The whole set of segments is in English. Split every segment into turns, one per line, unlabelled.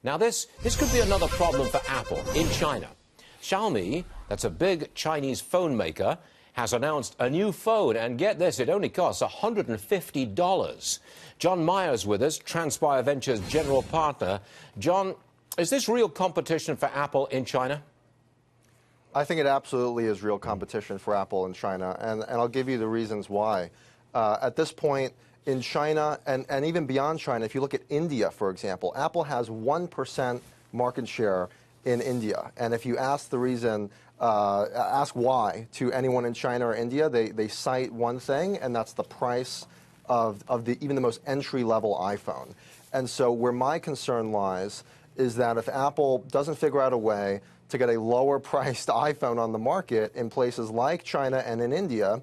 Now, this could be another problem for Apple in China. Xiaomi, that's a big Chinese phone maker, has announced a new phone, and get this, it only costs $150. John Meyer's with us, Transpire Ventures general partner. John, is this real competition for Apple in China?
I think it absolutely is real competition for Apple in China, and I'll give you the reasons why. At this point, in China, and even beyond China, if you look at India, for example, Apple has 1% market share in India. And if you ask the reason, ask why to anyone in China or India, they cite one thing, and that's the price of even the most entry-level iPhone. And so where my concern lies is that if Apple doesn't figure out a way to get a lower-priced iPhone on the market in places like China and in India,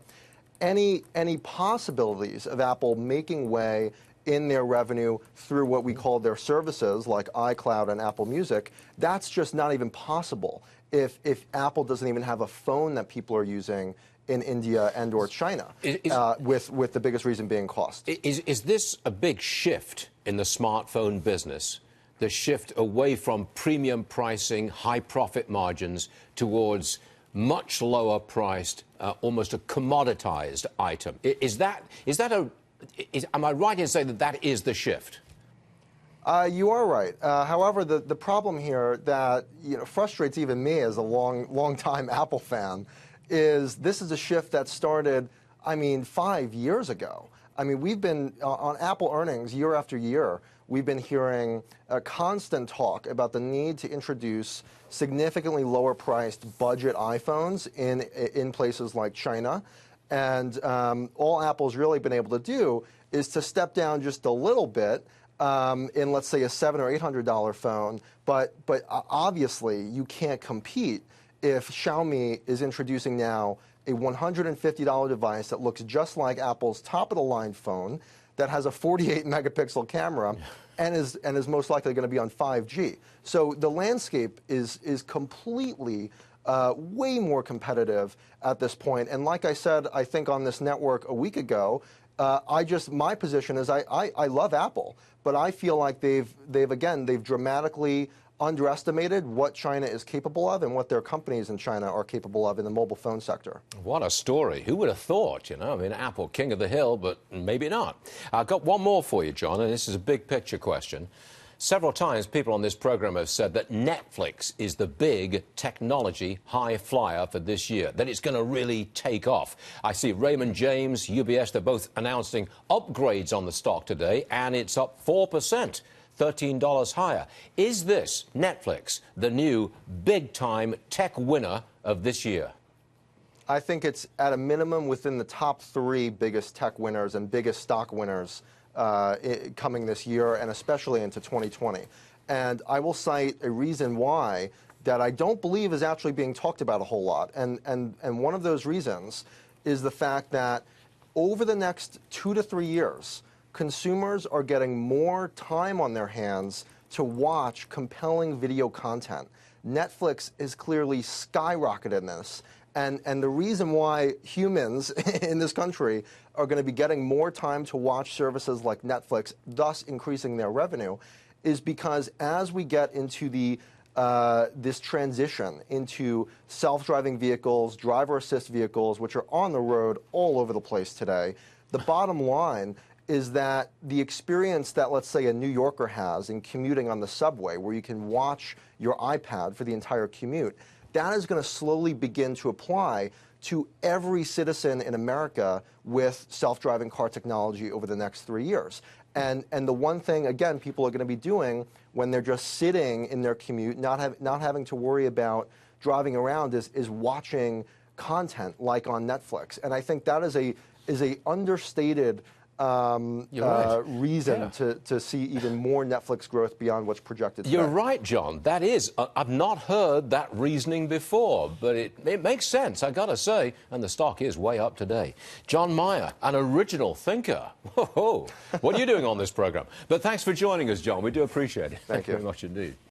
any possibilities of Apple making way in their revenue through what we call their services like iCloud and Apple Music, that's just not even possible if Apple doesn't even have a phone that people are using in India and or China, with the biggest reason being cost.
Is this a big shift in the smartphone business, the shift away from premium pricing, high profit margins, towards much lower priced, almost a commoditized item? Am I right in saying that that is the shift?
You are right. However, the problem here that frustrates even me as a long-time Apple fan is this is a shift that started, 5 years ago. We've been on Apple earnings year after year. We've been hearing a constant talk about the need to introduce significantly lower-priced budget iPhones in places like China. And all Apple's really been able to do is to step down just a little bit in, let's say, a $700 or $800 phone. But obviously, you can't compete if Xiaomi is introducing now a $150 device that looks just like Apple's top-of-the-line phone, that has a 48-megapixel camera, and is most likely going to be on 5G. So the landscape is completely way more competitive at this point. And like I said, I think on this network a week ago, my position is I love Apple, but I feel like they've dramatically underestimated what China is capable of and what their companies in China are capable of in the mobile phone sector.
What a story. Who would have thought, Apple, king of the hill, but maybe not. I've got one more for you, John, and this is a big picture question. Several times people on this program have said that Netflix is the big technology high flyer for this year, that it's going to really take off. I see Raymond James, UBS, they're both announcing upgrades on the stock today, and it's up 4%. $13 higher. Is this, Netflix, the new big-time tech winner of this year?
I think it's at a minimum within the top 3 biggest tech winners and biggest stock winners coming this year, and especially into 2020. And I will cite a reason why that I don't believe is actually being talked about a whole lot. And one of those reasons is the fact that over the next 2 to 3 years, consumers are getting more time on their hands to watch compelling video content. Netflix is clearly skyrocketed in this. And the reason why humans in this country are going to be getting more time to watch services like Netflix, thus increasing their revenue, is because as we get into this transition into self-driving vehicles, driver-assist vehicles, which are on the road all over the place today, the bottom line is that the experience that, let's say, a New Yorker has in commuting on the subway, where you can watch your iPad for the entire commute, that is going to slowly begin to apply to every citizen in America with self-driving car technology over the next 3 years. And the one thing, again, people are going to be doing when they're just sitting in their commute, not having to worry about driving around, is watching content like on Netflix. And I think that is a understated reason to see even more Netflix growth beyond what's projected today.
You're right, John. That is, I've not heard that reasoning before, but it makes sense, I gotta say, and the stock is way up today. John Meyer, an original thinker. Whoa, what are you doing on this program? But thanks for joining us, John. We do appreciate it.
Thank you
very much indeed.